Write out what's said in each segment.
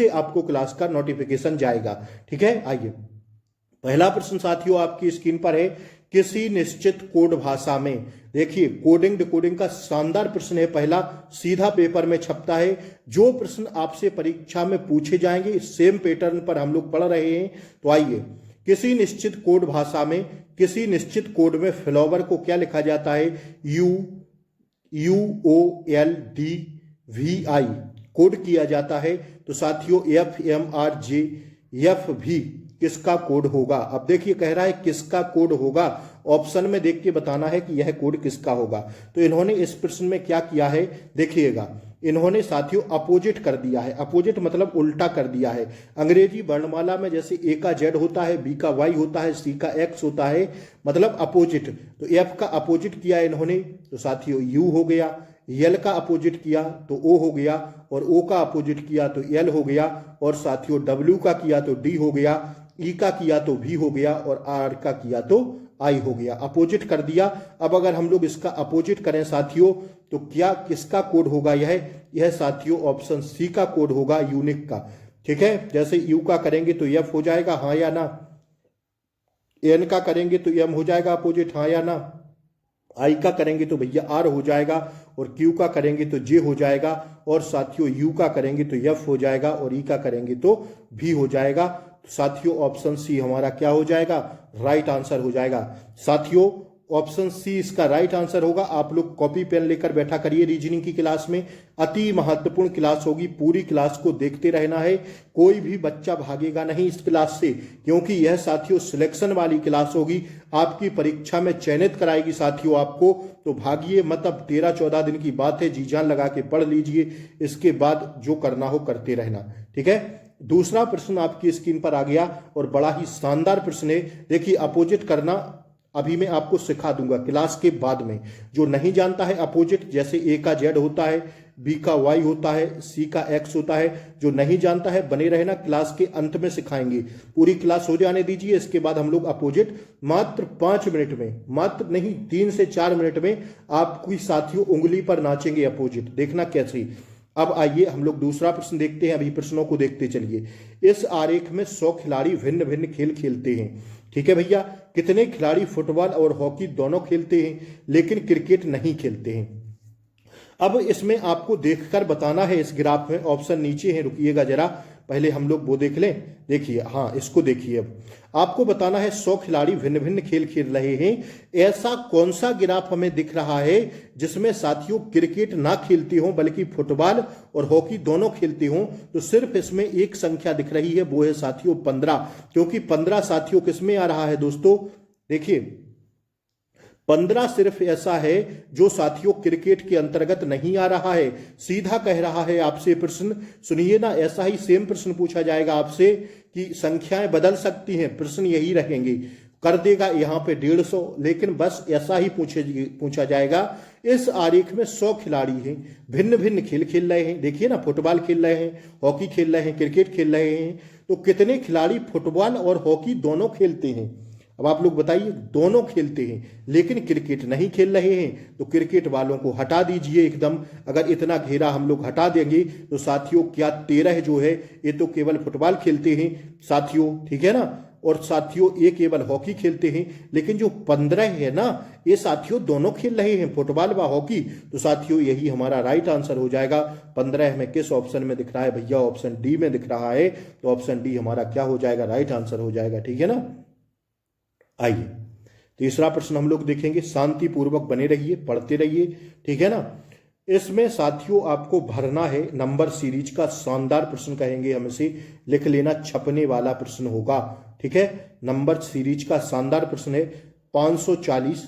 से आपको क्लास का नोटिफिकेशन जाएगा। ठीक है, आइए पहला प्रश्न साथियों आपकी स्क्रीन पर है। किसी निश्चित कोड भाषा में, देखिए कोडिंग डिकोडिंग का शानदार प्रश्न है, पहला सीधा पेपर में छपता है। जो प्रश्न आपसे परीक्षा में पूछे जाएंगे सेम पैटर्न पर हम लोग पढ़ रहे हैं। तो आइए, किसी निश्चित कोड भाषा में किसी निश्चित कोड में फ्लावर को क्या लिखा जाता है? UOLDVI कोड किया जाता है। तो साथियों FMRJF भी किसका कोड होगा? अब देखिए कह रहा है किसका कोड होगा, ऑप्शन में देख के बताना है कि यह कोड किसका होगा। तो इन्होंने इस प्रश्न में क्या किया है, देखिएगा इन्होंने साथियों अपोजिट कर दिया है। अपोजिट मतलब उल्टा कर दिया है। अंग्रेजी वर्णमाला में जैसे ए का जेड होता है, बी का वाई होता है, सी का एक्स होता है, मतलब अपोजिट। तो एफ का अपोजिट किया इन्होंने, तो साथियों यू हो गया। यल का अपोजिट किया तो ओ हो गया, और ओ का अपोजिट किया तो एल हो गया, और साथियों डब्ल्यू का किया तो डी हो गया, ई का किया तो वी हो गया, और आर का किया तो आई हो गया। अपोजिट कर दिया। अब अगर हम लोग इसका अपोजिट करें साथियों तो क्या किसका कोड होगा? यह साथियों ऑप्शन सी का कोड होगा, यूनिक का। ठीक है, जैसे यू का करेंगे तो एफ हो जाएगा, हाँ या ना। एन का करेंगे तो एम हो जाएगा अपोजिट, हाँ या ना। आई का करेंगे तो भैया आर हो जाएगा, और क्यू का करेंगे तो जे हो जाएगा, और साथियों यू का करेंगे तो एफ हो जाएगा, और ई का करेंगे तो भी हो जाएगा। तो साथियों ऑप्शन सी हमारा क्या हो जाएगा? राइट आंसर हो जाएगा। साथियों ऑप्शन सी इसका राइट आंसर होगा। आप लोग कॉपी पेन लेकर बैठा करिए रीजनिंग की क्लास में, अति महत्वपूर्ण क्लास होगी, पूरी क्लास को देखते रहना है। कोई भी बच्चा भागेगा नहीं इस क्लास से, क्योंकि यह साथियों सिलेक्शन वाली क्लास होगी, आपकी परीक्षा में चयनित कराएगी साथियों आपको। तो भागिए मत, अब 13-14 दिन की बात है, जी जान लगा के पढ़ लीजिए, इसके बाद जो करना हो करते रहना। ठीक है, दूसरा प्रश्न आपकी स्क्रीन पर आ गया, और बड़ा ही शानदार प्रश्न है। देखिए अपोजिट करना अभी मैं आपको सिखा दूंगा क्लास के बाद में। जो नहीं जानता है अपोजिट, जैसे ए का जेड होता है, बी का वाई होता है, सी का एक्स होता है, जो नहीं जानता है बने रहना, क्लास के अंत में सिखाएंगे। पूरी क्लास हो जाने दीजिए, इसके बाद हम लोग अपोजिट मात्र 5 मिनट में, मात्र नहीं 3 से 4 मिनट में आपकी साथियों उंगली पर नाचेंगे अपोजिट, देखना कैसे। अब आइए हम लोग दूसरा प्रश्न देखते हैं, अभी प्रश्नों को देखते चलिए। इस आरेख में 100 खिलाड़ी भिन्न भिन्न खेल खेलते हैं। ठीक है भैया, कितने खिलाड़ी फुटबॉल और हॉकी दोनों खेलते हैं लेकिन क्रिकेट नहीं खेलते हैं? अब इसमें आपको देखकर बताना है, इस ग्राफ में ऑप्शन नीचे है, रुकिएगा जरा, पहले हम लोग वो देख लें। देखिए, हाँ इसको देखिए, अब आपको बताना है 100 खिलाड़ी भिन्न भिन्न खेल खेल रहे हैं, ऐसा कौन सा ग्राफ हमें दिख रहा है जिसमें साथियों क्रिकेट ना खेलते हो बल्कि फुटबॉल और हॉकी दोनों खेलते हो? तो सिर्फ इसमें एक संख्या दिख रही है, वो है साथियों 15, क्योंकि 15 साथियों किसमें आ रहा है दोस्तों? देखिए 15 सिर्फ ऐसा है जो साथियों क्रिकेट के अंतर्गत नहीं आ रहा है। सीधा कह रहा है आपसे प्रश्न, सुनिए ना, ऐसा ही सेम प्रश्न पूछा जाएगा आपसे कि संख्याएं बदल सकती हैं, प्रश्न यही रहेंगे, कर देगा यहाँ पे 150, लेकिन बस ऐसा ही पूछा जाएगा। इस आरेख में 100 खिलाड़ी हैं, भिन्न भिन्न खेल खेल रहे हैं। देखिए ना, फुटबॉल खेल रहे हैं, हॉकी खेल रहे हैं, क्रिकेट खेल रहे हैं। तो कितने खिलाड़ी फुटबॉल और हॉकी दोनों खेलते हैं? अब आप लोग बताइए, दोनों खेलते हैं लेकिन क्रिकेट नहीं खेल रहे हैं, तो क्रिकेट वालों को हटा दीजिए एकदम। अगर इतना घेरा हम लोग हटा देंगे तो साथियों क्या 13 जो है ये तो केवल फुटबॉल खेलते हैं साथियों, ठीक है ना, और साथियों ये केवल हॉकी खेलते हैं। लेकिन जो 15 है ना, ये साथियों दोनों खेल रहे हैं, फुटबॉल व हॉकी। तो साथियों यही हमारा राइट आंसर हो जाएगा। 15 हमें किस ऑप्शन में दिख रहा है भैया? ऑप्शन डी में दिख रहा है। तो ऑप्शन डी हमारा क्या हो जाएगा? राइट आंसर हो जाएगा। ठीक है ना, आइए तीसरा प्रश्न हम लोग देखेंगे। शांतिपूर्वक बने रहिए, पढ़ते रहिए, ठीक है ना। इसमें साथियों आपको भरना है नंबर सीरीज का शानदार प्रश्न, कहेंगे हम इसे, लिख लेना, छपने वाला प्रश्न होगा। ठीक है, नंबर सीरीज का शानदार प्रश्न है। 5040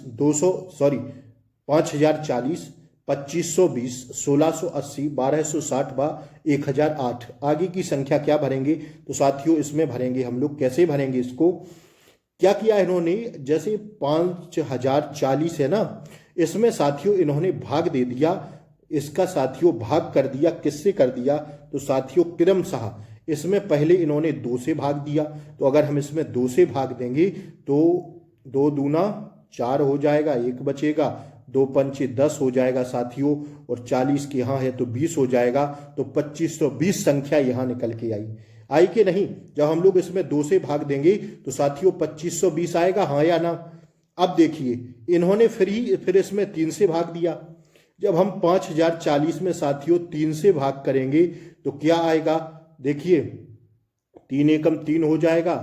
5040 2520 1680 1260 व 1008, आगे की संख्या क्या भरेंगे? तो साथियों इसमें भरेंगे हम लोग, कैसे भरेंगे इसको? क्या किया इन्होंने, जैसे 5040 है ना, इसमें साथियों इन्होंने भाग दे दिया, इसका साथियों भाग कर दिया, किससे कर दिया? तो साथियों क्रमशः इसमें पहले इन्होंने 2 से भाग दिया। तो अगर हम इसमें 2 से भाग देंगे तो 2 दूना 4 हो जाएगा, 1 बचेगा, 2 पंचे 10 हो जाएगा साथियों, और 40 के यहाँ है तो 20 हो जाएगा, तो 2520 संख्या यहाँ निकल के आई कि नहीं। जब हम लोग इसमें 2 से भाग देंगे तो साथियों 2520 आएगा, हाँ या ना। अब देखिए इन्होंने फिर इसमें 3 से भाग दिया। जब हम 5040 में साथियों 3 से भाग करेंगे तो क्या आएगा, देखिए 3 एकम 3 हो जाएगा,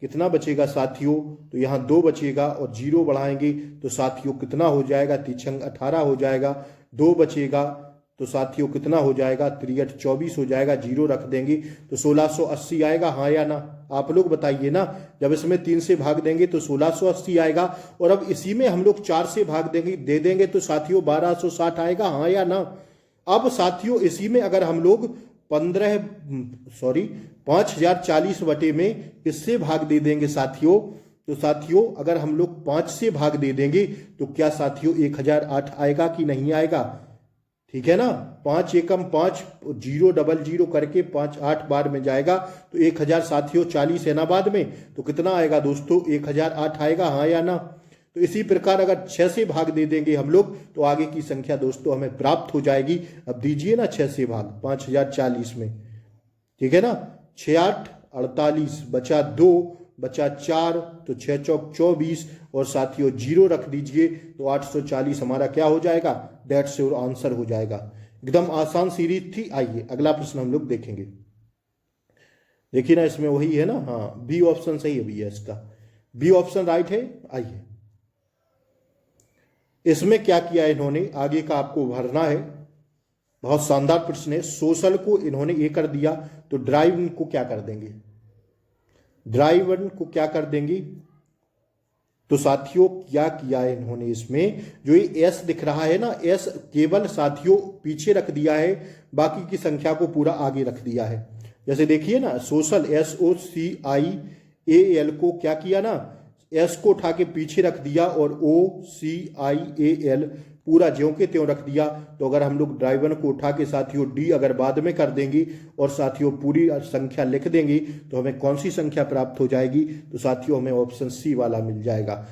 कितना बचेगा साथियों, तो यहाँ 2 बचेगा, और 0 बढ़ाएंगे तो साथियों कितना हो जाएगा, 3 18 हो जाएगा, 2 बचेगा तो साथियों कितना हो जाएगा, 3 24 हो जाएगा, 0 रख देंगे तो 1680 आएगा, हाँ या ना। आप लोग बताइए ना, जब इसमें 3 से भाग देंगे तो 1680 आएगा, और अब इसी में हम लोग 4 से भाग दे देंगे तो साथियों 1260 आएगा, हाँ या ना। अब साथियों इसी में अगर हम लोग 5040 बटे में किससे भाग दे देंगे साथियों, तो साथियों अगर हम लोग 5 से भाग दे देंगे तो क्या साथियों 1008 आएगा कि नहीं आएगा, ठीक है ना। 5 एकम 5 0 डबल 0 करके 5 8 बार में जाएगा तो 1000 साथियों 40 है ना बाद में, तो कितना आएगा दोस्तों, 1008 आएगा, हाँ या ना। तो इसी प्रकार अगर 6 से भाग दे देंगे हम लोग तो आगे की संख्या दोस्तों हमें प्राप्त हो जाएगी। अब दीजिए ना 6 से भाग 5040 में, ठीक है ना। 6 8 48 बचा 2 बचा 4, तो 6 चौक 24, और साथियों 0 रख दीजिए तो 840 हमारा क्या हो जाएगा, दैट्स योर आंसर हो जाएगा। एकदम आसान सीरीज थी। आइए अगला प्रश्न हम लोग देखेंगे। देखिए ना इसमें वही है ना, हाँ बी ऑप्शन सही है भैया, इसका बी ऑप्शन राइट है। आइए इसमें क्या किया इन्होंने, आगे का आपको भरना है। बहुत शानदार प्रश्न है। सोशल को इन्होंने ए कर दिया तो ड्राइव को क्या कर देंगे, ड्राइव को क्या कर देंगे, तो साथियों क्या किया है इन्होंने, इसमें जो ये एस दिख रहा है ना, एस केवल साथियों पीछे रख दिया है, बाकी की संख्या को पूरा आगे रख दिया है। जैसे देखिए ना सोशल SOCIAL को क्या किया ना, एस को उठा के पीछे रख दिया और OCIAL पूरा ज्यों के त्यों रख दिया। तो अगर हम लोग ड्राइवर को उठा के साथियों डी अगर बाद में कर देंगे और साथियों पूरी संख्या लिख देंगे तो हमें कौन सी संख्या प्राप्त हो जाएगी, तो साथियों हमें ऑप्शन सी वाला मिल जाएगा,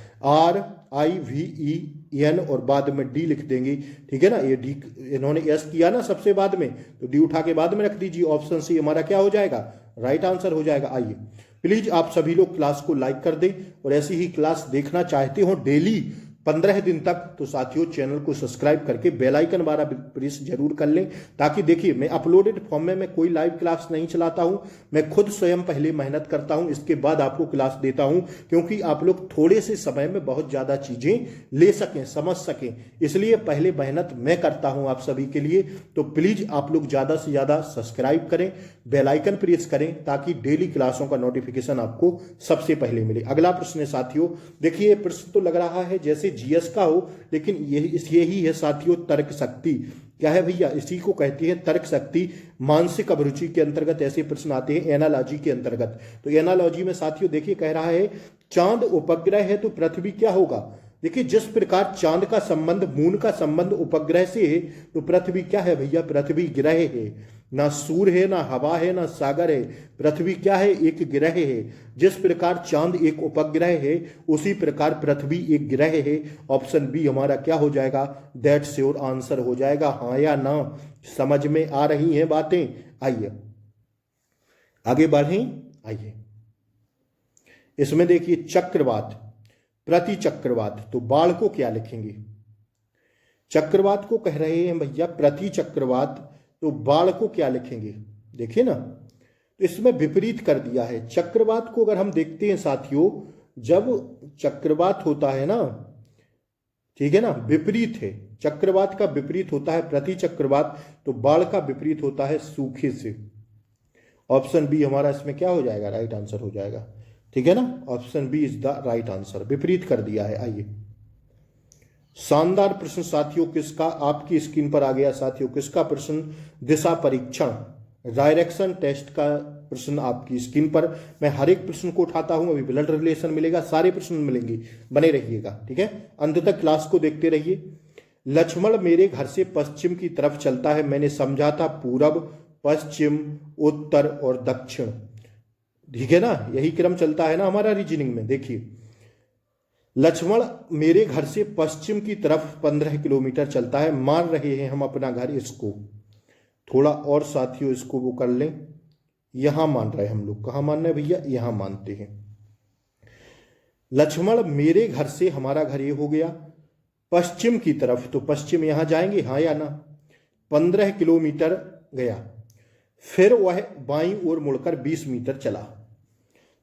RIVEN और बाद में डी लिख देंगे, ठीक है ना। ये डी इन्होंने एस किया ना सबसे बाद में, तो डी उठा के बाद में रख दीजिए, ऑप्शन सी हमारा क्या हो जाएगा, राइट आंसर हो जाएगा। आइए प्लीज आप सभी लोग क्लास को लाइक कर दें, और ऐसी ही क्लास देखना चाहते हो डेली 15 दिन तक, तो साथियों चैनल को सब्सक्राइब करके बेल आइकन वाला प्रेस जरूर कर लें, ताकि देखिए मैं अपलोडेड फॉर्म में मैं कोई लाइव क्लास नहीं चलाता हूं, मैं खुद स्वयं पहले मेहनत करता हूं, इसके बाद आपको क्लास देता हूं, क्योंकि आप लोग थोड़े से समय में बहुत ज्यादा चीजें ले सकें, समझ सकें, इसलिए पहले मेहनत मैं करता हूं आप सभी के लिए। तो प्लीज आप लोग ज्यादा से ज्यादा सब्सक्राइब करें, बेल आइकन प्रेस करें, ताकि डेली क्लासों का नोटिफिकेशन आपको सबसे पहले मिले। अगला प्रश्न है साथियों, देखिए प्रश्न तो लग रहा है जैसे जीएस का हो, लेकिन यही है साथियों तर्क शक्ति। क्या है भैया, इसी को कहती है तर्क शक्ति। मानसिक अभिरुचि के अंतर्गत ऐसे प्रश्न आते हैं, एनालॉजी के अंतर्गत। तो एनालॉजी में साथियों देखिए कह रहा है चांद उपग्रह है तो पृथ्वी क्या होगा। देखिए जिस प्रकार चांद का संबंध मून का संबंध उपग्रह से है, तो पृथ्वी क्या है भैया, पृथ्वी ग्रह है, ना सूर्य है, ना हवा है, ना सागर है, पृथ्वी क्या है, एक ग्रह है। जिस प्रकार चांद एक उपग्रह है उसी प्रकार पृथ्वी एक ग्रह है। ऑप्शन बी हमारा क्या हो जाएगा, दैट्स योर आंसर हो जाएगा, हाँ या ना। समझ में आ रही हैं बातें। आइए आगे बढ़ें। आइए इसमें देखिए चक्रवात प्रति चक्रवात, तो बाढ़ को क्या लिखेंगे, चक्रवात को कह रहे हैं भैया प्रति चक्रवात, तो बाढ़ को क्या लिखेंगे। देखिए ना, तो इसमें विपरीत कर दिया है। चक्रवात को अगर हम देखते हैं साथियों, जब चक्रवात होता है ना, ठीक है ना, विपरीत है, चक्रवात का विपरीत होता है प्रति चक्रवात, तो बाढ़ का विपरीत होता है सूखे से। ऑप्शन बी हमारा इसमें क्या हो जाएगा, राइट आंसर हो जाएगा, ठीक है ना। Option B is the right answer, विपरीत कर दिया है। आइए शानदार प्रश्न साथियों किसका, आपकी स्क्रीन पर आ गया साथियों, किसका प्रश्न, दिशा परीक्षण डायरेक्शन टेस्ट का प्रश्न आपकी स्क्रीन पर। मैं हर एक प्रश्न को उठाता हूं, अभी ब्लड रिलेशन मिलेगा, सारे प्रश्न मिलेंगे, बने रहिएगा, ठीक है, अंत तक क्लास को देखते रहिए। लक्ष्मण मेरे घर से पश्चिम की तरफ चलता है, मैंने समझा था पूरब, पश्चिम, उत्तर और दक्षिण, ठीक है ना, यही क्रम चलता है ना हमारा रीजनिंग में। देखिए लक्ष्मण मेरे घर से पश्चिम की तरफ 15 किलोमीटर चलता है। मान रहे हैं हम अपना घर, इसको थोड़ा और साथियों इसको वो कर लें। यहां मान रहे हैं हम लोग, कहां मान रहे हैं भैया, यहां मानते हैं। लक्ष्मण मेरे घर से, हमारा घर ये हो गया, पश्चिम की तरफ, तो पश्चिम यहां जाएंगे, हाँ या ना, 15 किलोमीटर गया। फिर वह बाईं ओर मुड़कर 20 मीटर चला।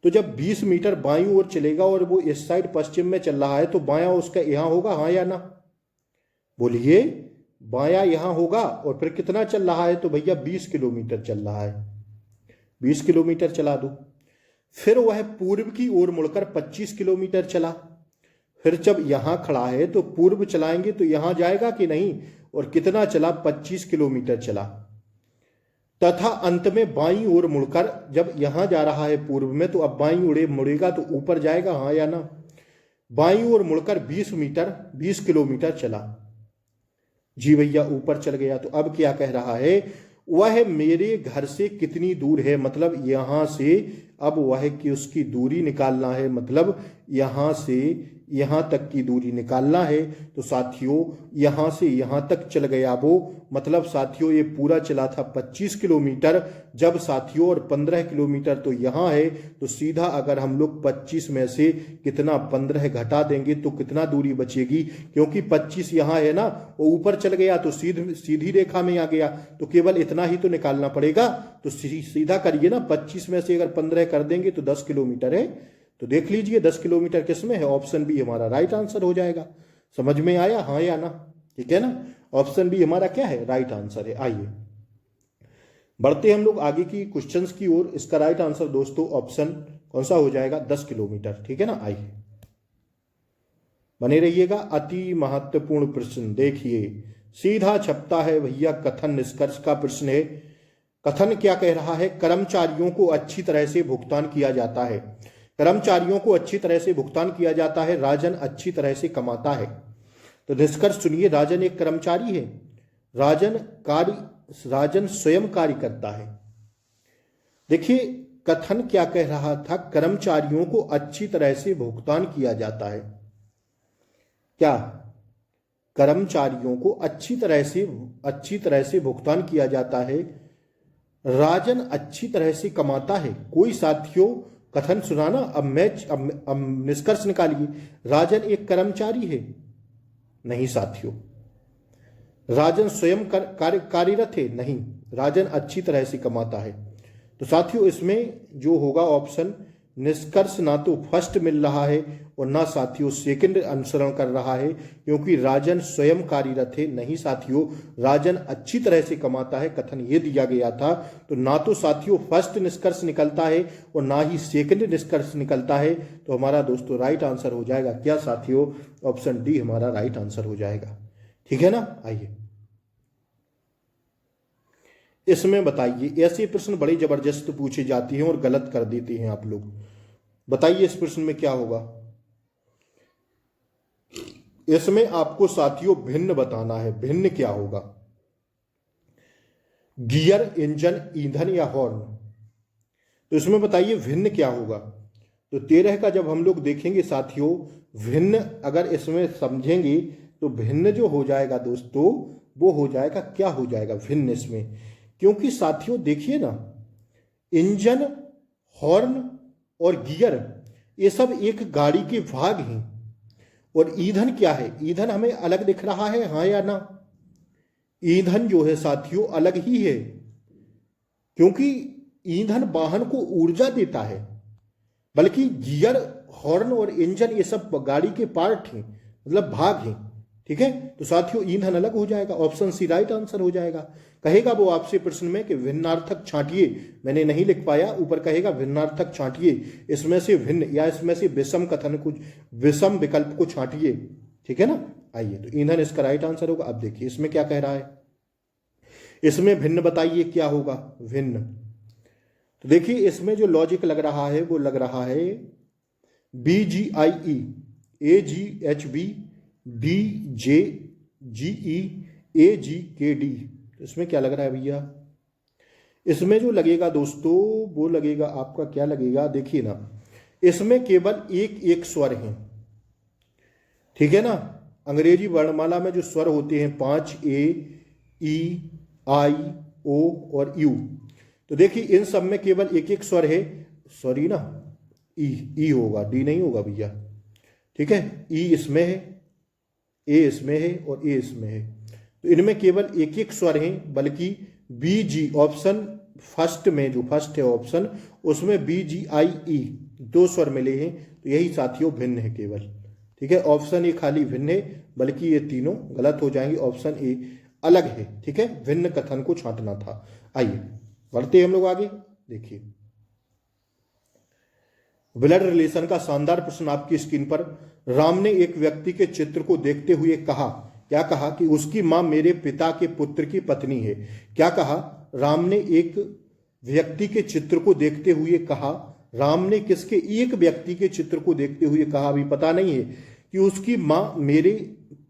तो जब 20 मीटर बाईं ओर चलेगा और वो इस साइड पश्चिम में चल रहा है, तो बायां उसका यहां होगा, हाँ या ना, बोलिए। बायां यहां होगा और फिर कितना चल रहा है, तो भैया 20 किलोमीटर चल रहा है, 20 किलोमीटर चला दो। फिर वह पूर्व की ओर मुड़कर 25 किलोमीटर चला। फिर जब यहां खड़ा है तो पूर्व चलाएंगे तो यहां जाएगा कि नहीं, और कितना चला, 25 किलोमीटर चला। तथा अंत में बाईं ओर मुड़कर, जब यहां जा रहा है पूर्व में, तो अब बाईं ओर मुड़ेगा तो ऊपर जाएगा, हाँ या ना। बाईं ओर मुड़कर 20 किलोमीटर चला। जी भैया, ऊपर चल गया। तो अब क्या कह रहा है, वह मेरे घर से कितनी दूर है, मतलब यहां से अब वह की उसकी दूरी निकालना है, मतलब यहां से यहां तक की दूरी निकालना है। तो साथियों यहां से यहां तक चल गया वो, मतलब साथियों ये पूरा चला था 25 किलोमीटर। जब साथियों और 15 किलोमीटर तो यहां है, तो सीधा अगर हम लोग 25 में से कितना 15 घटा देंगे तो कितना दूरी बचेगी, क्योंकि 25 यहां है ना, वो ऊपर चल गया तो सीधी रेखा में आ गया, तो केवल इतना ही तो निकालना पड़ेगा। तो सीधा करिए ना, 25 में से अगर 15 कर देंगे तो 10 किलोमीटर है। तो देख लीजिए 10 किलोमीटर किस में है, ऑप्शन बी हमारा राइट आंसर हो जाएगा। समझ में आया, हाँ या ना, ठीक है ना। ऑप्शन बी हमारा क्या है, राइट आंसर है। आइए बढ़ते हम लोग आगे की क्वेश्चंस की ओर। इसका राइट आंसर दोस्तों ऑप्शन कौन सा हो जाएगा, 10 किलोमीटर, ठीक है ना। आइए बने रहिएगा। अति महत्वपूर्ण प्रश्न देखिए, सीधा छपता है भैया, कथन निष्कर्ष का प्रश्न है। कथन क्या कह रहा है, कर्मचारियों को अच्छी तरह से भुगतान किया जाता है। कर्मचारियों को अच्छी तरह से भुगतान किया जाता है, राजन अच्छी तरह से कमाता है। तो निष्कर्ष सुनिए, राजन एक कर्मचारी है, राजन स्वयं कार्य करता है। देखिए कथन क्या कह रहा था, कर्मचारियों को अच्छी तरह से भुगतान किया जाता है। क्या कर्मचारियों को अच्छी तरह से भुगतान किया जाता है, राजन अच्छी तरह से कमाता है। कोई साथियों कथन सुनाना, अब निष्कर्ष निकालिए। राजन एक कर्मचारी है, नहीं साथियों। राजन स्वयं कार्यरत है, नहीं। राजन अच्छी तरह से कमाता है। तो साथियों इसमें जो होगा ऑप्शन निष्कर्ष, ना तो फर्स्ट मिल रहा है और ना साथियों सेकंड अनुसरण कर रहा है, क्योंकि राजन स्वयं कार्यरत है, नहीं साथियों। राजन अच्छी तरह से कमाता है, कथन ये दिया गया था। तो ना तो साथियों फर्स्ट निष्कर्ष निकलता है और ना ही सेकंड निष्कर्ष निकलता है। तो हमारा दोस्तों राइट आंसर हो जाएगा क्या साथियों, ऑप्शन डी हमारा राइट आंसर हो जाएगा, ठीक है ना। आइए इसमें बताइए, ऐसे प्रश्न बड़े जबरदस्त पूछे जाते हैं और गलत कर देते हैं आप लोग। बताइए इस प्रश्न में क्या होगा। इसमें आपको साथियों भिन्न बताना है, भिन्न क्या होगा, गियर, इंजन, ईंधन या हॉर्न। तो इसमें बताइए भिन्न क्या होगा। तो 13 का जब हम लोग देखेंगे साथियों, भिन्न अगर इसमें समझेंगे तो भिन्न जो हो जाएगा दोस्तों, वो हो जाएगा, क्या हो जाएगा भिन्न इसमें, क्योंकि साथियों देखिए ना, इंजन, हॉर्न और गियर ये सब एक गाड़ी के भाग हैं। और ईंधन क्या है, ईंधन हमें अलग दिख रहा है, हाँ या ना। ईंधन जो है साथियों अलग ही है, क्योंकि ईंधन वाहन को ऊर्जा देता है, बल्कि गियर, हॉर्न और इंजन ये सब गाड़ी के पार्ट हैं, मतलब भाग हैं, ठीक है। तो साथियों ईंधन अलग हो जाएगा, ऑप्शन सी राइट आंसर हो जाएगा। कहेगा वो आपसे प्रश्न में कि भिन्नार्थक छांटिए, मैंने नहीं लिख पाया, ऊपर कहेगा भिन्नार्थक छांटिए, इसमें से भिन्न या इसमें से विषम कथन को, विषम विकल्प को छांटिए, ठीक है ना। आइए तो ईंधन इसका राइट आंसर होगा। अब देखिए इसमें क्या कह रहा है, इसमें भिन्न बताइए क्या होगा, भिन्न। तो देखिए इसमें जो लॉजिक लग रहा है वो लग रहा है BGIE, AGHB, BJGE, AGKD। तो इसमें क्या लग रहा है भैया, इसमें जो लगेगा दोस्तों वो लगेगा आपका, क्या लगेगा देखिए ना, इसमें केवल एक एक स्वर है, ठीक है ना। अंग्रेजी वर्णमाला में जो स्वर होते हैं 5, ए, ई, आई, ओ और यू, तो देखिए इन सब में केवल एक एक स्वर है, सॉरी ना, ई होगा, डी नहीं होगा भैया, ठीक है। ई इसमें है, ए इसमें है और ए इसमें है, तो इनमें केवल एक एक स्वर हैं, बल्कि बी जी ऑप्शन फर्स्ट में, जो फर्स्ट है ऑप्शन, उसमें बी जी आई ई 2 स्वर मिले हैं, तो यही साथियों भिन्न है केवल, ठीक है। ऑप्शन ए खाली भिन्न है, बल्कि ये तीनों गलत हो जाएंगे, ऑप्शन ए अलग है, ठीक है। भिन्न कथन को छांटना था। आइए बढ़ते हैं हम लोग आगे। देखिए ब्लड रिलेशन का शानदार प्रश्न आपकी स्क्रीन पर। राम ने एक व्यक्ति के चित्र को देखते हुए कहा, क्या कहा कि उसकी मां मेरे पिता के पुत्र की पत्नी है। क्या कहा? राम ने एक व्यक्ति के चित्र को देखते हुए कहा, राम ने किसके? एक व्यक्ति के चित्र को देखते हुए कहा, अभी पता नहीं है, कि उसकी मां मेरे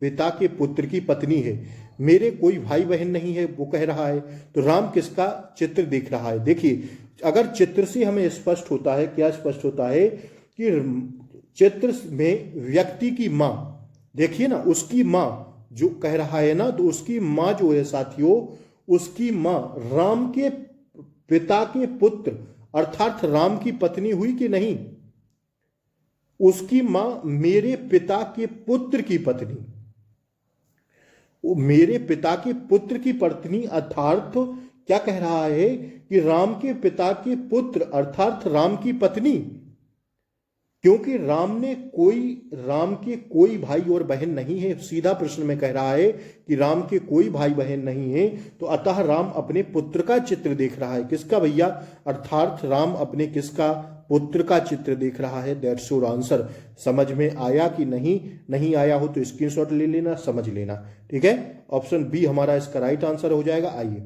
पिता के पुत्र की पत्नी है, मेरे कोई भाई बहन नहीं है, वो कह रहा है। तो राम किसका चित्र देख रहा है? देखिए अगर चित्र से हमें स्पष्ट होता है, क्या स्पष्ट होता है कि चित्र में व्यक्ति की मां, देखिए ना, उसकी मां जो कह रहा है ना, तो उसकी मां जो है साथियों, उसकी मां राम के पिता के पुत्र अर्थात राम की पत्नी हुई कि नहीं? उसकी मां मेरे पिता के पुत्र की पत्नी, वो मेरे पिता के पुत्र की पत्नी, अर्थात क्या कह रहा है कि राम के पिता के पुत्र अर्थात राम की पत्नी, क्योंकि राम के कोई भाई और बहन नहीं है, सीधा प्रश्न में कह रहा है कि राम के कोई भाई बहन नहीं है, तो अतः राम अपने पुत्र का चित्र देख रहा है। किसका भैया? अर्थात राम अपने किसका? पुत्र का चित्र देख रहा है। That's your answer. समझ में आया कि नहीं? नहीं आया हो तो स्क्रीनशॉट ले लेना, समझ लेना, ठीक है। ऑप्शन बी हमारा इसका राइट आंसर हो जाएगा। आइए,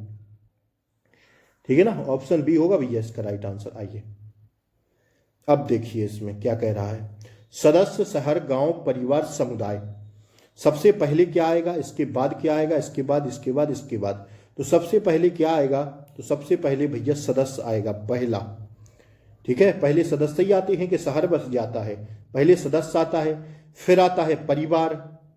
ठीक है ना, ऑप्शन बी होगा भैया इसका राइट आंसर। आइए अब देखिए इसमें क्या कह रहा है। सदस्य, शहर, गांव, परिवार, समुदाय, सबसे पहले क्या आएगा, इसके बाद क्या आएगा, इसके बाद, इसके बाद, इसके बाद। तो सबसे पहले क्या आएगा? तो सबसे पहले भैया सदस्य आएगा पहला, ठीक है। पहले सदस्य ही आते हैं कि शहर बस जाता है? पहले सदस्य आता है, फिर आता है परिवार,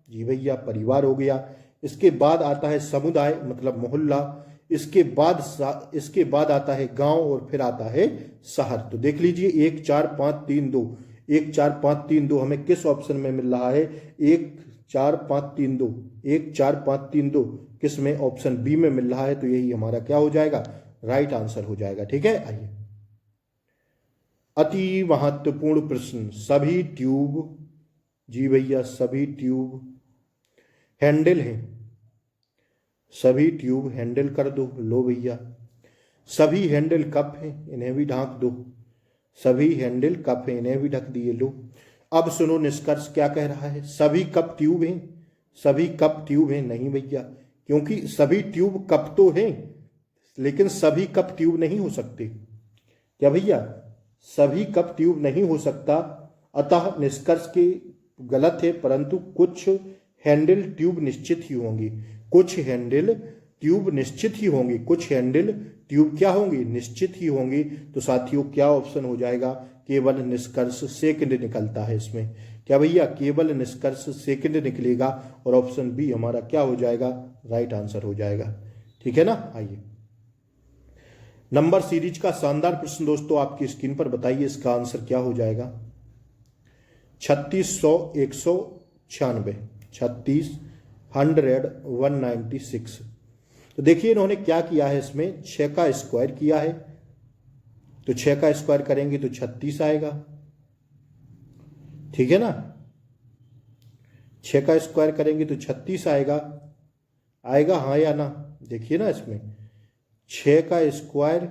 जी भैया परिवार हो गया। इसके बाद आता है समुदाय मतलब मोहल्ला, इसके बाद आता है गांव और फिर आता है शहर। तो देख लीजिए 1 4 5 3 2, 1 4 5 3 2 हमें किस ऑप्शन में मिल रहा है? 1 4 5 3 2, 1 4 5 3 2 किस में? ऑप्शन बी में मिल रहा है। तो यही हमारा क्या हो जाएगा? राइट आंसर हो जाएगा, ठीक है। आइए अति महत्वपूर्ण प्रश्न, सभी ट्यूब, जी भैया सभी ट्यूब हैंडल हैं, सभी ट्यूब हैंडल कर दो। लो भैया सभी हैंडल कप हैं, इन्हें भी ढांक दो। सभी हैंडल कप हैं, इन्हें भी ढक दिए। लो अब सुनो निष्कर्ष क्या कह रहा है। सभी कप ट्यूब हैं, सभी कप ट्यूब हैं? नहीं भैया, क्योंकि सभी ट्यूब कप तो हैं, लेकिन सभी कप ट्यूब नहीं हो सकते। क्या भैया? सभी कप ट्यूब नहीं हो सकता, अतः निष्कर्ष के गलत है, परंतु कुछ हैंडल ट्यूब निश्चित ही होंगी, कुछ हैंडल ट्यूब निश्चित ही होंगी, कुछ हैंडल ट्यूब क्या होंगी? निश्चित ही होंगी। तो साथियों क्या ऑप्शन हो जाएगा? केवल निष्कर्ष सेकंड निकलता है इसमें। क्या भैया? केवल निष्कर्ष सेकंड निकलेगा और ऑप्शन बी हमारा क्या हो जाएगा? राइट आंसर हो जाएगा, ठीक है ना। आइए नंबर सीरीज का शानदार प्रश्न दोस्तों आपकी स्क्रीन पर, बताइए इसका आंसर क्या हो जाएगा? 3600 196, 3600 196। तो देखिए इन्होंने क्या किया है, इसमें 6 का स्क्वायर किया है, तो 6 का स्क्वायर करेंगे तो 36 आएगा, ठीक है ना। 6 का स्क्वायर करेंगे तो 36 आएगा, आएगा हाँ या ना? देखिए ना इसमें 6 का स्क्वायर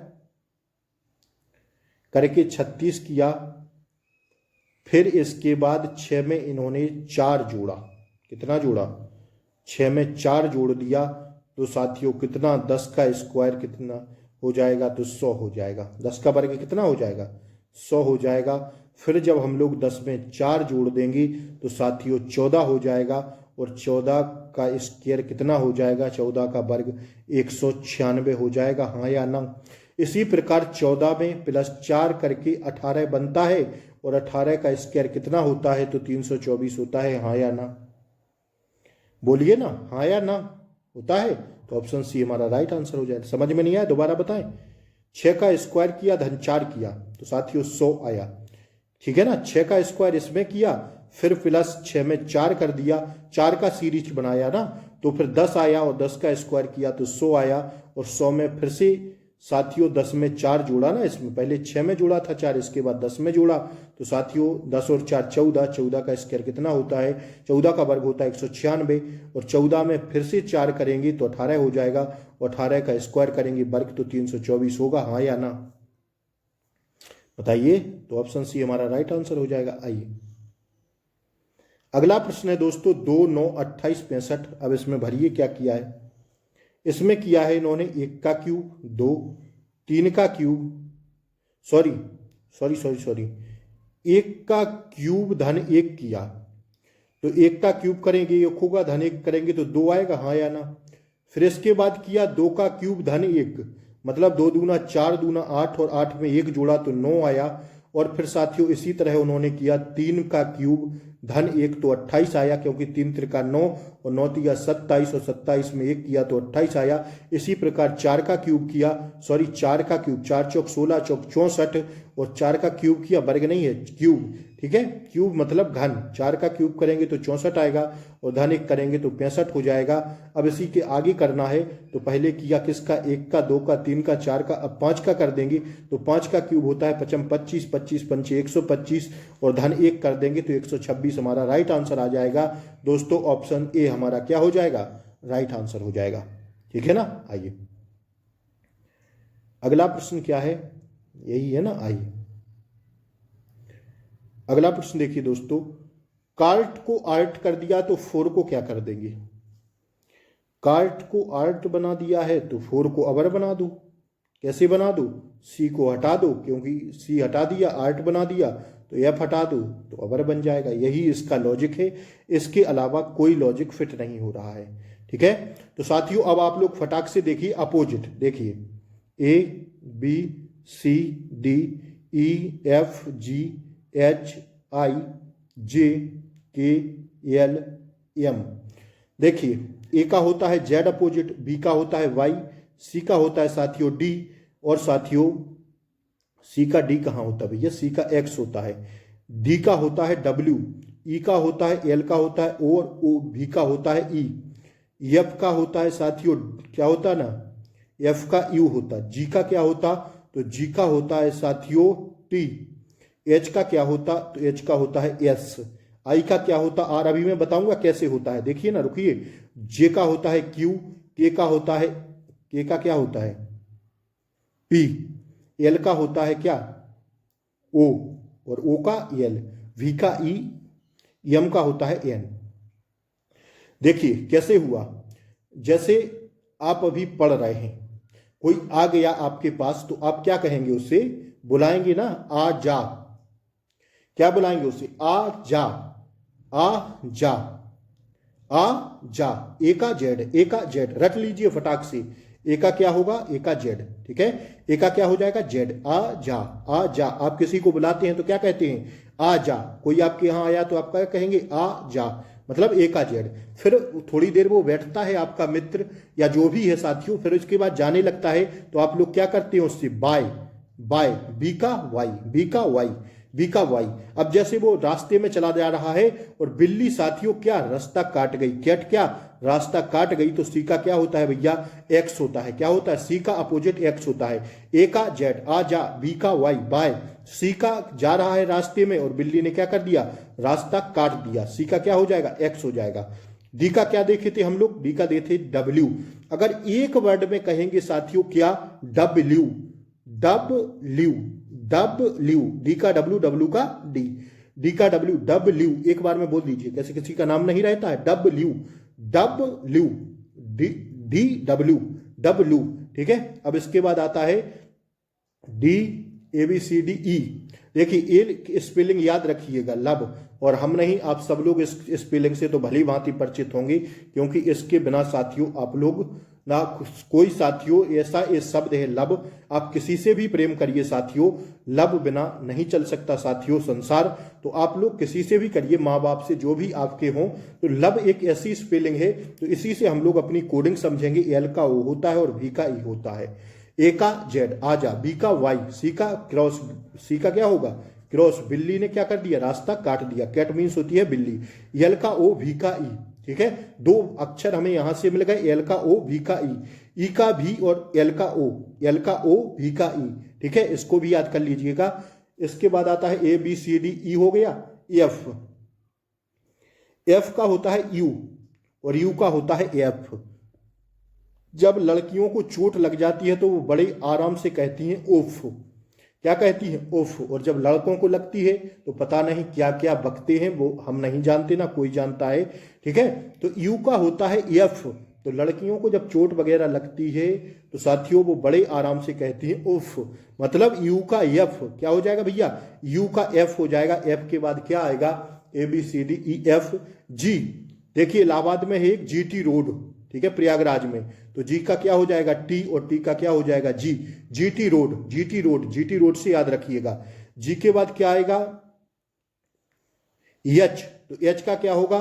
करके 36 किया, फिर इसके बाद 6 में इन्होंने 4 जोड़ा। कितना जोड़ा? 6 में 4 जोड़ दिया, तो साथियों कितना? 10 का स्क्वायर कितना हो जाएगा? तो 100 हो जाएगा। 10 का वर्ग कितना हो जाएगा? 100 हो जाएगा। फिर जब हम लोग 10 में 4 जोड़ देंगे तो साथियों 14 हो जाएगा, और 14 का स्क्वायर कितना हो जाएगा? 14 का वर्ग 196 हो जाएगा, हाँ या ना? इसी प्रकार 14 में प्लस 4 करके 18 बनता है, और 18 का स्क्वायर कितना होता है? तो 324 होता है, हाँ या ना? बोलिए ना, हाँ या ना होता है, तो ऑप्शन सी हमारा राइट आंसर हो जाएगा। समझ में नहीं आया दोबारा बताएं। 6 का स्क्वायर किया धन 4 किया तो साथियों 100 आया, ठीक है ना। 6 का स्क्वायर इसमें किया, फिर प्लस 6 में 4 कर दिया, 4 का सीरीज बनाया ना, तो फिर 10 आया और 10 का स्क्वायर किया तो 100 आया। और 100 में फिर से साथियों 10 में 4 जोड़ा ना, इसमें पहले 6 में जोड़ा था 4, इसके बाद 10 में जोड़ा, तो साथियों 10 और 4 14, 14 का स्क्वायर कितना होता है, 14 का वर्ग होता है 196, और 14 में फिर से 4 करेंगे तो 18 हो जाएगा, और 18 का स्क्वायर करेंगे वर्ग तो 324 होगा, हाँ या ना बताइए। तो ऑप्शन सी हमारा राइट आंसर हो जाएगा। आइए अगला प्रश्न है दोस्तों 2 9 28 65। अब इसमें भरिए क्या किया है। इसमें किया है इन्होंने 1 का क्यूब 2, 3 का क्यूब, सॉरी 1 का क्यूब धन 1 किया, तो 1 का क्यूब करेंगे 1 होगा, धन 1 करेंगे तो 2 आएगा, हाँ या ना। फिर इसके बाद किया 2 का क्यूब धन 1, मतलब 2 दूना 4 दूना 8, और 8 में 1 जोड़ा तो 9 आया। और फिर साथियों इसी तरह उन्होंने किया 3 का क्यूब धन 1 तो 28 आया, क्योंकि 3 त्रिका 9 और 9 तिया 27, और 27 में 1 किया तो 28 आया। इसी प्रकार 4 का क्यूब किया, 4 का क्यूब, 4 चौक 16 चौक 64, और 4 का क्यूब किया, वर्ग नहीं है क्यूब, ठीक है, क्यूब मतलब घन, 4 का क्यूब करेंगे तो 64 आएगा, और धन 1 करेंगे तो 65 हो जाएगा। अब इसी के आगे करना है, तो पहले किया किसका, 1 का 2 का 3 का 4 का, अब 5 का कर देंगे, तो 5 का क्यूब होता है 5 25, 25 पंचे 125, और धन 1 कर देंगे तो 126 हमारा राइट आंसर आ जाएगा। दोस्तों ऑप्शन ए हमारा क्या हो जाएगा, राइट आंसर हो जाएगा, ठीक है ना। आइए अगला प्रश्न क्या है, यही है ना। आइए अगला प्रश्न देखिए दोस्तों, कार्ट को आर्ट कर दिया तो 4 को क्या कर देंगे। कार्ट को आर्ट बना दिया है तो 4 को अवर बना दो। कैसे बना दो, सी को हटा दो, क्योंकि सी हटा दिया, आर्ट बना दिया, तो एफ हटा दो तो अवर बन जाएगा। यही इसका लॉजिक है, इसके अलावा कोई लॉजिक फिट नहीं हो रहा है, ठीक है। तो साथियों अब आप लोग फटाक से देखिए अपोजिट, देखिए A B C D E F G H I J K L M. देखिए ए का होता है जेड अपोजिट, बी का होता है वाई, सी का होता है साथियों डी, और साथियों सी का डी कहाँ होता है भैया, सी का एक्स होता है, डी का होता है डब्ल्यू, ई का होता है एल का होता है ओ, और ओ भी का होता है ई, एफ का होता है साथियों क्या होता है ना, एफ का यू होता, जी का क्या होता, तो जी का होता है साथियों टी, एच का क्या होता, तो एच का होता है एस, आई का क्या होता आर, अभी मैं बताऊंगा कैसे होता है, देखिए ना रुकिए। जे का होता है क्यू, के का होता है, के का क्या होता है पी, एल का होता है क्या ओ, और ओ का एल, वी का ई, एम का होता है एन। देखिए कैसे हुआ, जैसे आप अभी पढ़ रहे हैं, कोई आ गया आपके पास तो आप क्या कहेंगे, उससे बुलाएंगे ना आ जा, क्या बुलाएंगे उसे, आ जा, आ जा, आ जा, ए का जेड, ए का जेड रट लीजिए फटाक से, ए का क्या होगा, ए का जेड, ठीक है, ए का क्या हो जाएगा जेड, आ जा, आ जा। आप किसी को बुलाते हैं तो क्या कहते हैं, आ जा, कोई आपके यहां आया तो आप क्या कहेंगे, आ जा, मतलब ए का जेड। फिर थोड़ी देर वो बैठता है आपका मित्र या जो भी है साथियों, फिर उसके बाद जाने लगता है तो आप लोग क्या करते हैं उससे, बाय बाय, बी का वाई, बी का वाई, बी का वाई। अब जैसे वो रास्ते में चला जा रहा है और बिल्ली साथियों क्या रास्ता काट गई, कैट क्या रास्ता काट गई, तो सी का क्या होता है भैया, एक्स होता है, क्या होता है, सी का अपोजिट एक्स होता है, ए का जेड आ जा, बी का वाई बाय, सी का जा रहा है रास्ते में और बिल्ली ने क्या कर दिया, रास्ता काट दिया, सी का क्या हो जाएगा, एक्स हो जाएगा। डी का क्या देखे थे हम लोग, डी का देखे डब्ल्यू। अगर एक वर्ड में कहेंगे साथियों क्या, डब्ल्यू, डब्ल्यू, डब्ल्यू, डी का डब्ल्यू, डब्ल्यू का डी, डी का डब्ल्यू, डब्ल्यू, एक बार में बोल दीजिए, कैसे किसी का नाम नहीं रहता है, W, W, D W, W, ठीक है। अब इसके बाद आता है D A B C D E. देखिए ए स्पेलिंग याद रखिएगा लब, और हम नहीं आप सब लोग इस स्पेलिंग से तो भली भांति परिचित होंगे, क्योंकि इसके बिना साथियों आप लोग ना कोई साथियों ऐसा एक शब्द है लब। आप किसी से भी प्रेम करिए साथियों, लब बिना नहीं चल सकता साथियों संसार। तो आप लोग किसी से भी करिए, माँ बाप से, जो भी आपके हों। तो लब एक ऐसी स्पेलिंग है, तो इसी से हम लोग अपनी कोडिंग समझेंगे। एल का ओ होता है और भी का ई होता है। ए का जेड आजा, बी का वाई, सी का क्रॉस, सी का क्या होगा क्रॉस, बिल्ली ने क्या कर दिया रास्ता काट दिया, कैट मीन्स होती है बिल्ली। एल का ओ भी का ई, ठीक है, दो अक्षर हमें यहां से मिल गए, एल का ओ भी का ई का भी और एल का ओ, एल का ओ भी का ई, ठीक है, इसको भी याद कर लीजिएगा। इसके बाद आता है ए बी सी डी, ई हो गया, एफ, एफ का होता है यू और यू का होता है एफ। जब लड़कियों को चोट लग जाती है तो वो बड़े आराम से कहती हैं उफ, क्या कहती हैं उफ। और जब लड़कों को लगती है तो पता नहीं क्या क्या बकते हैं, वो हम नहीं जानते ना कोई जानता है, ठीक है। तो यू का होता है एफ। तो लड़कियों को जब चोट वगैरह लगती है तो साथियों वो बड़े आराम से कहती हैं उफ। मतलब यू का एफ क्या हो जाएगा भैया, यू का एफ हो जाएगा। एफ के बाद क्या आएगा, A B C D E F G. देखिए इलाहाबाद में है एक जीटी रोड, ठीक है, प्रयागराज में, तो जी का क्या हो जाएगा टी और टी का क्या हो जाएगा जी, GT road, GT road, GT road से याद रखिएगा। जी के बाद क्या आएगा एच, तो एच का क्या होगा,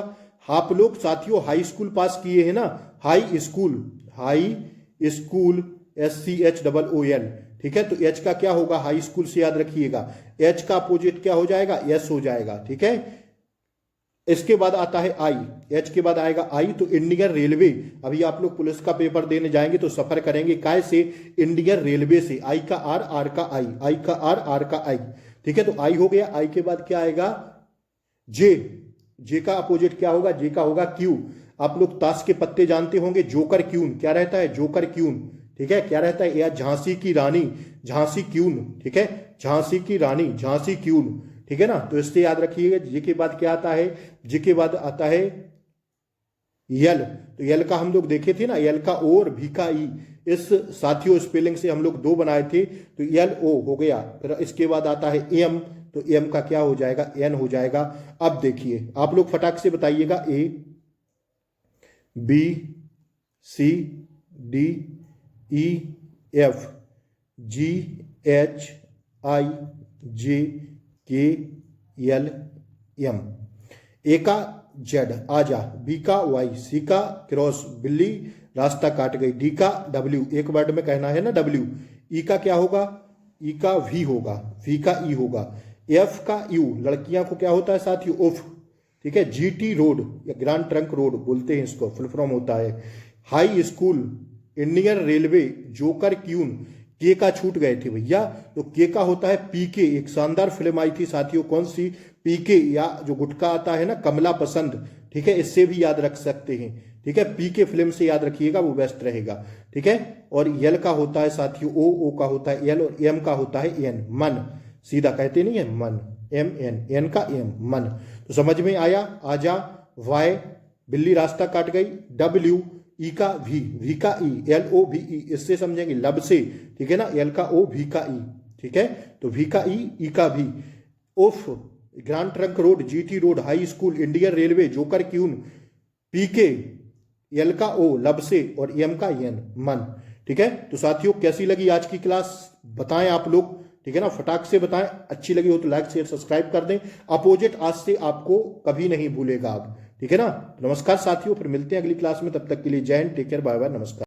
आप लोग साथियों हाई स्कूल पास किए हैं ना, high school, high school SCHOOL, ठीक है। तो एच का क्या होगा, हाई स्कूल से याद रखिएगा। एच का अपोजिट क्या हो जाएगा, एस हो जाएगा, ठीक है। इसके बाद आता है आई, एच के बाद आएगा आई, तो इंडियन रेलवे। अभी आप लोग पुलिस का पेपर देने जाएंगे तो सफर करेंगे काय से, इंडियन रेलवे से। आई का आर, आर का आई, आई का आर, आर का आई, ठीक है। तो आई हो गया। आई के बाद क्या आएगा जे, जे का अपोजिट क्या होगा, जे का होगा क्यू। आप लोग ताश के पत्ते जानते होंगे, जोकर क्यून, क्या रहता है जोकर क्यून, ठीक है, क्या रहता है, या झांसी की रानी, झांसी क्यून, ठीक है, झांसी की रानी, झांसी क्यून, ठीक है ना। तो इससे याद रखिएगा। जी के बाद क्या आता है, जी के बाद आता है यल, तो यल का हम लोग देखे थे ना, यल का ओ और भी का ई। इस साथियों स्पेलिंग से हम लोग दो बनाए थे, तो यल ओ हो गया। फिर इसके बाद आता है एम, तो एम का क्या हो जाएगा, एन हो जाएगा। अब देखिए आप लोग फटाक से बताइएगा, A B C D E F G H I J K L M. ए का जेड आजा, बी का वाई, सी का क्रॉस, बिल्ली रास्ता काट गई, डी का डब्ल्यू, एक वर्ड में कहना है ना डब्ल्यू। ई का क्या होगा, ई का वी होगा, वी का ई होगा। एफ का यू, लड़कियां को क्या होता है साथियों उफ, ठीक है। जीटी रोड या ग्रैंड ट्रंक रोड बोलते हैं इसको, फुल फॉर्म होता है high school, Indian railway, joker queen. के का छूट गए थे भैया, तो के का होता है पीके। एक शानदार फिल्म आई थी साथियों, कौन सी, पीके, या जो गुटखा आता है ना कमला पसंद, ठीक है, इससे भी याद रख सकते हैं, ठीक है। पीके फिल्म से याद रखिएगा, वो बेस्ट रहेगा, ठीक है। और यल का होता है साथियों ओ का होता है एल और एम का होता है एन, मन, सीधा कहते नहीं है मन, एम एन, एन का एम, मन। तो समझ में आया। आजा, वाई, बिल्ली रास्ता काट गई, डब्ल्यू, ई का वी का ई, एल ओ भी ई, इससे समझेंगे लब से, ठीक है ना, एल का ओ भी का ई, ठीक है। तो वी का ई का भी, उफ, grand trunk road, GT road, high school, Indian railway, joker queen, PK, L का ओ लब से और एम का एन, मन, ठीक है। तो साथियों कैसी लगी आज की क्लास बताएं आप लोग, ठीक है ना, फटाक से बताएं। अच्छी लगी हो तो लाइक शेयर सब्सक्राइब कर दें। अपोजिट आज से आपको कभी नहीं भूलेगा आप, ठीक है ना। नमस्कार साथियों, फिर मिलते हैं अगली क्लास में, तब तक के लिए Jai Hind, take care, bye bye, नमस्कार।